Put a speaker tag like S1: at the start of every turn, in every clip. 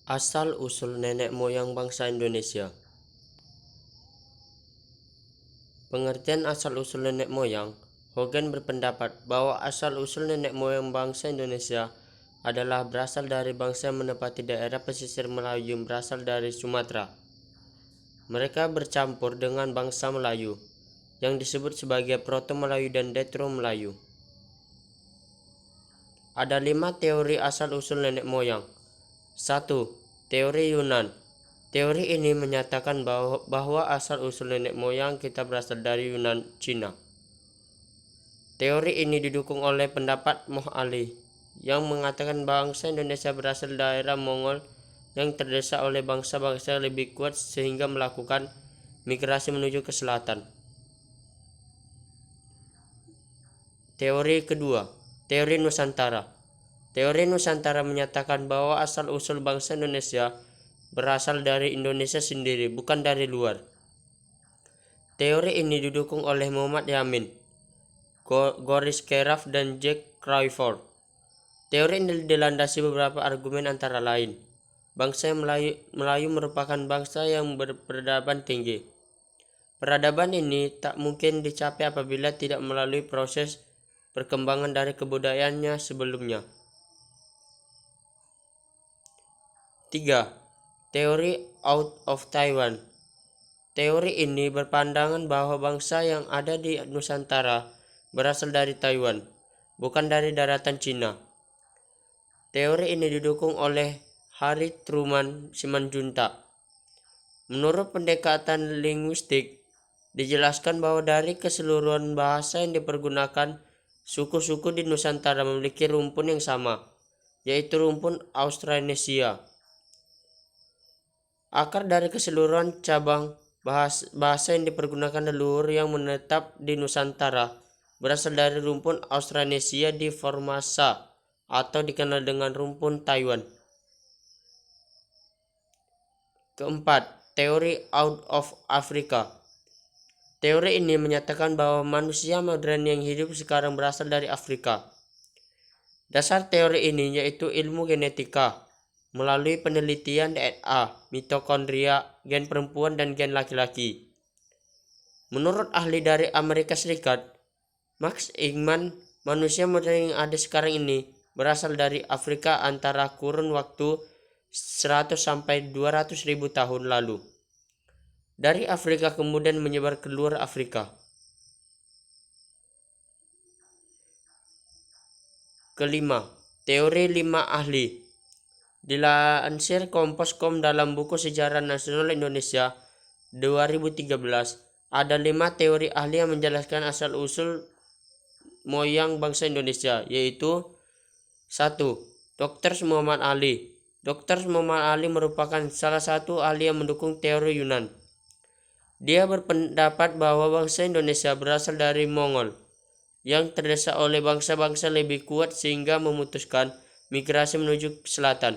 S1: Asal-usul nenek moyang bangsa Indonesia. Pengertian asal-usul nenek moyang, Hogan berpendapat bahwa asal-usul nenek moyang bangsa Indonesia adalah berasal dari bangsa yang menempati daerah pesisir Melayu yang berasal dari Sumatera. Mereka bercampur dengan bangsa Melayu, yang disebut sebagai Proto-Melayu dan Detro-Melayu. Ada 5 teori asal-usul nenek moyang. 1. Teori Yunan. Teori ini menyatakan bahwa asal-usul nenek moyang kita berasal dari Yunan, Cina. Teori ini didukung oleh pendapat Moh Ali, yang mengatakan bangsa Indonesia berasal dari daerah Mongol yang terdesak oleh bangsa-bangsa lebih kuat sehingga melakukan migrasi menuju ke selatan. Teori kedua, teori Nusantara. Teori Nusantara menyatakan bahwa asal-usul bangsa Indonesia berasal dari Indonesia sendiri, bukan dari luar. Teori ini didukung oleh Muhammad Yamin, Goris Keraf, dan Jack Crawford. Teori ini dilandasi beberapa argumen antara lain. Bangsa Melayu merupakan bangsa yang berperadaban tinggi. Peradaban ini tak mungkin dicapai apabila tidak melalui proses perkembangan dari kebudayaannya sebelumnya. 3. Teori Out of Taiwan. Teori ini berpandangan bahwa bangsa yang ada di Nusantara berasal dari Taiwan, bukan dari daratan Cina. Teori ini didukung oleh Harry Truman Simanjuntak. Menurut pendekatan linguistik, dijelaskan bahwa dari keseluruhan bahasa yang dipergunakan, suku-suku di Nusantara memiliki rumpun yang sama, yaitu rumpun Austronesia. Akar dari keseluruhan cabang bahasa yang dipergunakan leluhur yang menetap di Nusantara berasal dari rumpun Austronesia di Formosa atau dikenal dengan rumpun Taiwan. Keempat, teori Out of Africa. Teori ini menyatakan bahwa manusia modern yang hidup sekarang berasal dari Afrika. Dasar teori ini yaitu ilmu genetika melalui penelitian DNA, mitokondria, gen perempuan dan gen laki-laki. Menurut ahli dari Amerika Serikat, Max Eichmann, manusia modern yang ada sekarang ini berasal dari Afrika antara kurun waktu 100 sampai 200 ribu tahun lalu. Dari Afrika kemudian menyebar ke luar Afrika. Kelima, teori 5 ahli. Dilansir Kompas.com dalam buku Sejarah Nasional Indonesia 2013, ada 5 teori ahli yang menjelaskan asal-usul moyang bangsa Indonesia, yaitu 1. Dr. Muhammad Ali. Dr. Muhammad Ali merupakan salah satu ahli yang mendukung teori Yunan. Dia berpendapat bahwa bangsa Indonesia berasal dari Mongol, yang terdesak oleh bangsa-bangsa lebih kuat sehingga memutuskan migrasi menuju ke selatan.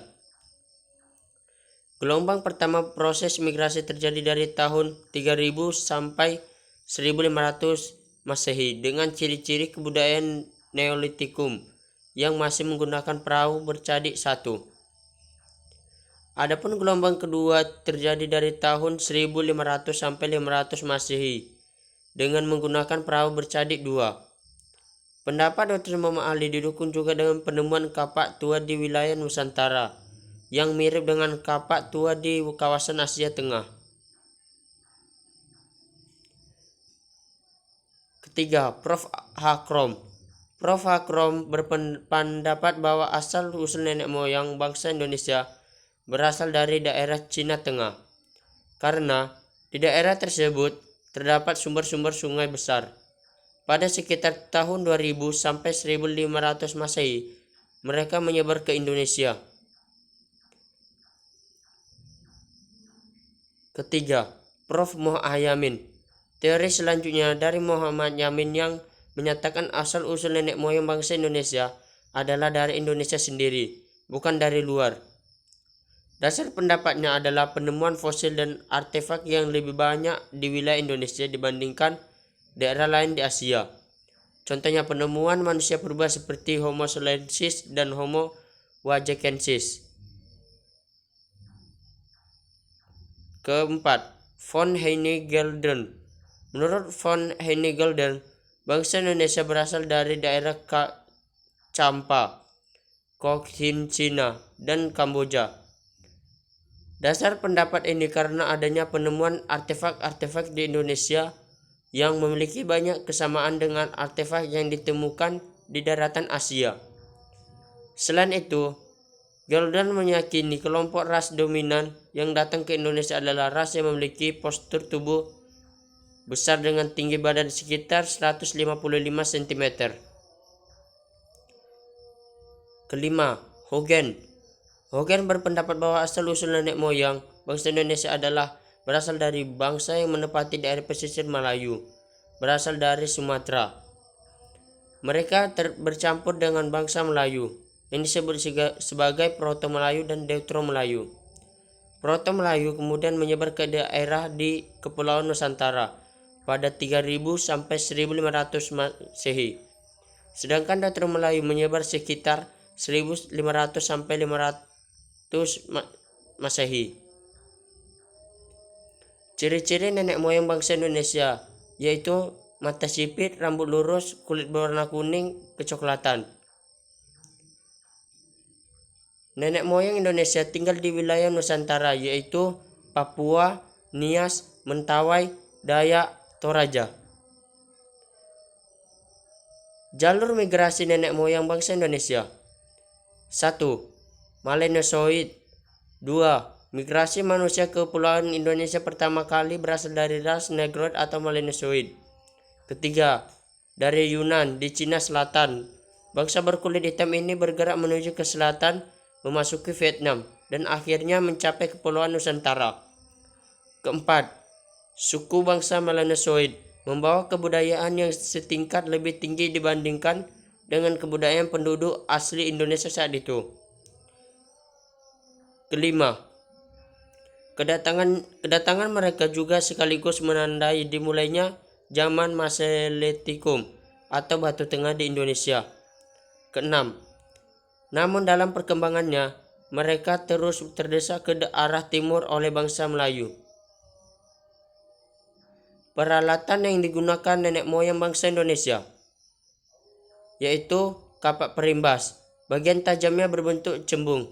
S1: Gelombang pertama proses migrasi terjadi dari tahun 3000 sampai 1500 Masehi dengan ciri-ciri kebudayaan Neolitikum yang masih menggunakan perahu bercadik satu. Adapun gelombang kedua terjadi dari tahun 1500 sampai 500 Masehi dengan menggunakan perahu bercadik dua. Pendapat Dr. Muhammad Ali didukung juga dengan penemuan kapak tua di wilayah Nusantara yang mirip dengan kapak tua di kawasan Asia Tengah. Ketiga, Prof. Hakrom. Prof. Hakrom berpendapat bahwa asal-usul nenek moyang bangsa Indonesia berasal dari daerah Cina Tengah, karena di daerah tersebut terdapat sumber-sumber sungai besar. Pada sekitar tahun 2000 sampai 1500 Masehi, mereka menyebar ke Indonesia. Ketiga, Prof. Muhammad Yamin. Teori selanjutnya dari Muhammad Yamin yang menyatakan asal-usul nenek moyang bangsa Indonesia adalah dari Indonesia sendiri, bukan dari luar. Dasar pendapatnya adalah penemuan fosil dan artefak yang lebih banyak di wilayah Indonesia dibandingkan daerah lain di Asia. Contohnya penemuan manusia purba seperti Homo sapiensis dan Homo wajakensis. Keempat, von Heinegelden. Menurut von Heinegelden, bangsa Indonesia berasal dari daerah Champa, Cochin Cina, dan Kamboja. Dasar pendapat ini karena adanya penemuan artefak-artefak di Indonesia yang memiliki banyak kesamaan dengan artefak yang ditemukan di daratan Asia. Selain itu, Gelden meyakini kelompok ras dominan yang datang ke Indonesia adalah ras yang memiliki postur tubuh besar dengan tinggi badan sekitar 155 cm. Kelima, Hogan. Hogan berpendapat bahwa asal-usul nenek moyang bangsa Indonesia adalah berasal dari bangsa yang menempati daerah pesisir Melayu, berasal dari Sumatera. Mereka bercampur dengan bangsa Melayu yang disebut sebagai Proto-Melayu dan Deutero-Melayu. Proto-Melayu kemudian menyebar ke daerah di Kepulauan Nusantara pada 3000 sampai 1500 Masehi. Sedangkan Deutero-Melayu menyebar sekitar 1500 sampai 500 Masehi. Ciri-ciri nenek moyang bangsa Indonesia yaitu mata sipit, rambut lurus, kulit berwarna kuning kecoklatan. Nenek moyang Indonesia tinggal di wilayah Nusantara yaitu Papua, Nias, Mentawai, Dayak, Toraja. Jalur migrasi nenek moyang bangsa Indonesia. 1. Melanesoid. 2. Migrasi manusia ke Kepulauan Indonesia pertama kali berasal dari ras Negroid atau Melanesoid. Ketiga, dari Yunan di Cina Selatan. Bangsa berkulit hitam ini bergerak menuju ke selatan, memasuki Vietnam, dan akhirnya mencapai Kepulauan Nusantara. Keempat, suku bangsa Melanesoid membawa kebudayaan yang setingkat lebih tinggi dibandingkan dengan kebudayaan penduduk asli Indonesia saat itu. Kelima, kedatangan mereka juga sekaligus menandai dimulainya zaman Mesolitikum atau Batu Tengah di Indonesia. Keenam, namun dalam perkembangannya mereka terus terdesak ke arah timur oleh bangsa Melayu. Peralatan yang digunakan nenek moyang bangsa Indonesia yaitu kapak perimbas, bagian tajamnya berbentuk cembung.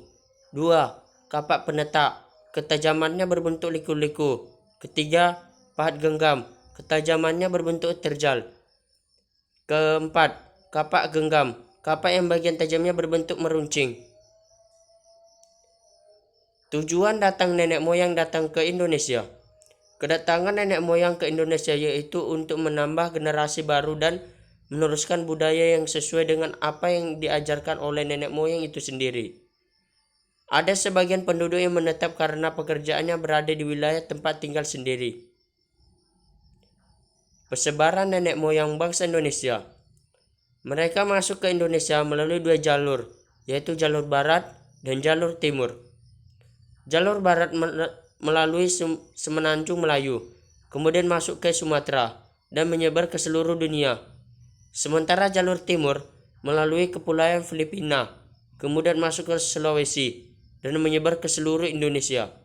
S1: 2. Kapak penetak, ketajamannya berbentuk liku-liku. Ketiga, pahat genggam, ketajamannya berbentuk terjal. Keempat, kapak genggam, kapak yang bagian tajamnya berbentuk meruncing. Tujuan datang nenek moyang datang ke Indonesia. Kedatangan nenek moyang ke Indonesia yaitu untuk menambah generasi baru dan meneruskan budaya yang sesuai dengan apa yang diajarkan oleh nenek moyang itu sendiri. Ada sebagian penduduk yang menetap karena pekerjaannya berada di wilayah tempat tinggal sendiri. Persebaran nenek moyang bangsa Indonesia. Mereka masuk ke Indonesia melalui dua jalur, yaitu jalur barat dan jalur timur. Jalur barat melalui Semenanjung Melayu, kemudian masuk ke Sumatera dan menyebar ke seluruh dunia. Sementara jalur timur melalui Kepulauan Filipina, kemudian masuk ke Sulawesi dan menyebar ke seluruh Indonesia.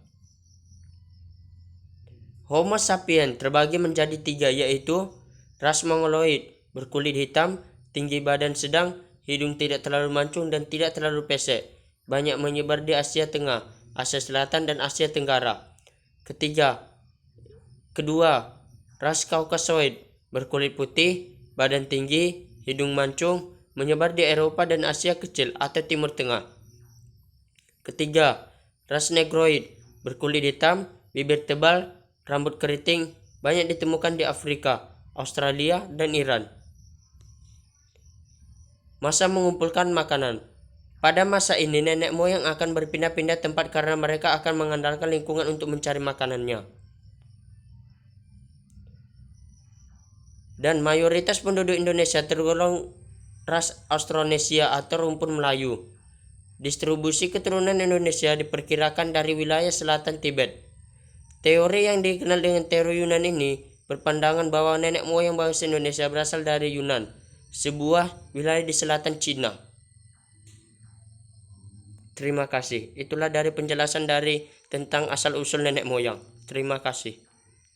S1: Homo sapiens terbagi menjadi 3 yaitu ras Mongoloid berkulit hitam, tinggi badan sedang, hidung tidak terlalu mancung dan tidak terlalu pesek, banyak menyebar di Asia Tengah, Asia Selatan dan Asia Tenggara. Kedua, ras Caucasoid berkulit putih, badan tinggi, hidung mancung, menyebar di Eropa dan Asia Kecil atau Timur Tengah. Ketiga, ras Negroid berkulit hitam, bibir tebal, rambut keriting, banyak ditemukan di Afrika, Australia, dan Iran. Masa mengumpulkan makanan. Pada masa ini nenek moyang akan berpindah-pindah tempat karena mereka akan mengandalkan lingkungan untuk mencari makanannya. Dan mayoritas penduduk Indonesia tergolong ras Austronesia atau rumpun Melayu. Distribusi keturunan Indonesia diperkirakan dari wilayah selatan Tibet. Teori yang dikenal dengan teori Yunan ini berpandangan bahwa nenek moyang bangsa Indonesia berasal dari Yunan, sebuah wilayah di selatan Cina. Terima kasih. Itulah dari penjelasan tentang asal-usul nenek moyang. Terima kasih.